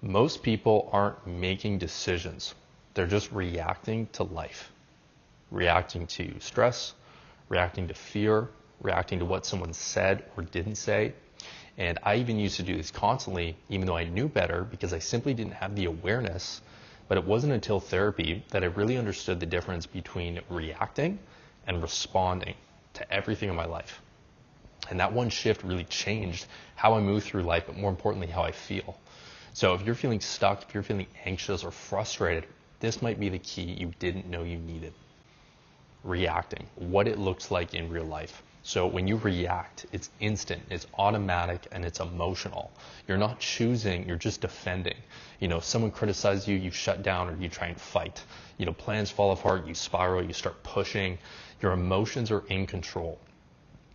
Most people aren't making decisions. They're just reacting to life, reacting to stress, reacting to fear, reacting to what someone said or didn't say. And I even used to do this constantly, even though I knew better, because I simply didn't have the awareness. But it wasn't until therapy that I really understood the difference between reacting and responding to everything in my life. And that one shift really changed how I move through life, but more importantly, how I feel. So if you're feeling stuck, if you're feeling anxious or frustrated, this might be the key you didn't know you needed. Reacting, what it looks like in real life. So when you react, it's instant, it's automatic, and it's emotional. You're not choosing, you're just defending. If someone criticizes you, you shut down or you try and fight. Plans fall apart, you spiral, you start pushing. Your emotions are in control.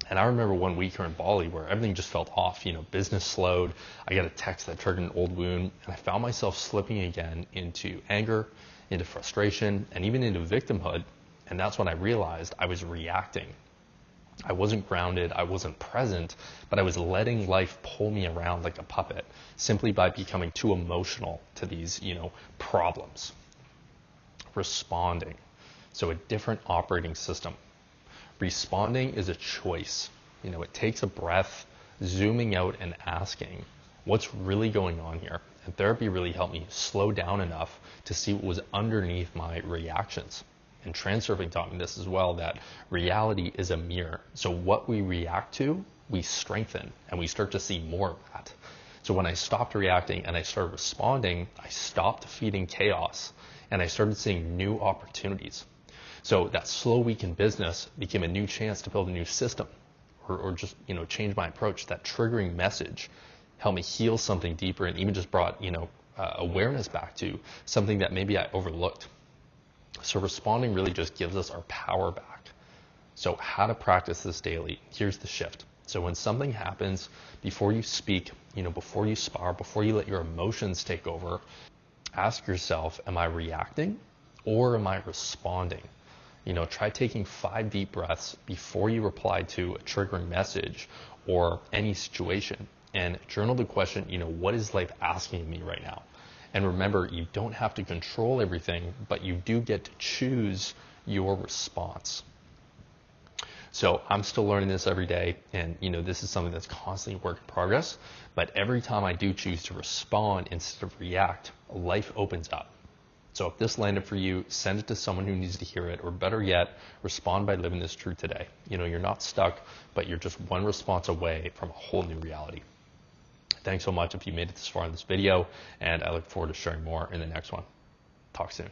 And I remember one week here in Bali where everything just felt off. Business slowed. I got a text that triggered an old wound, and I found myself slipping again into anger, into frustration, and even into victimhood. And that's when I realized I was reacting. I wasn't grounded, I wasn't present, but I was letting life pull me around like a puppet simply by becoming too emotional to these, problems. Responding. So a different operating system. Responding is a choice. It takes a breath, zooming out and asking, what's really going on here? And therapy really helped me slow down enough to see what was underneath my reactions. And transurfing taught me this as well, that reality is a mirror. So what we react to, we strengthen, and we start to see more of that. So when I stopped reacting and I started responding, I stopped feeding chaos, and I started seeing new opportunities. So that slow week in business became a new chance to build a new system, or just change my approach. That triggering message helped me heal something deeper, and even just brought awareness back to something that maybe I overlooked. So responding really just gives us our power back. So how to practice this daily? Here's the shift. So when something happens, before you speak, before you spar, before you let your emotions take over, ask yourself, am I reacting or am I responding? Try taking 5 deep breaths before you reply to a triggering message or any situation, and journal the question, what is life asking of me right now? And remember, you don't have to control everything, but you do get to choose your response. So I'm still learning this every day, and this is something that's constantly work in progress. But every time I do choose to respond instead of react, life opens up. So if this landed for you, send it to someone who needs to hear it, or better yet, respond by living this truth today. You're not stuck, but you're just one response away from a whole new reality. Thanks so much if you made it this far in this video, and I look forward to sharing more in the next one. Talk soon.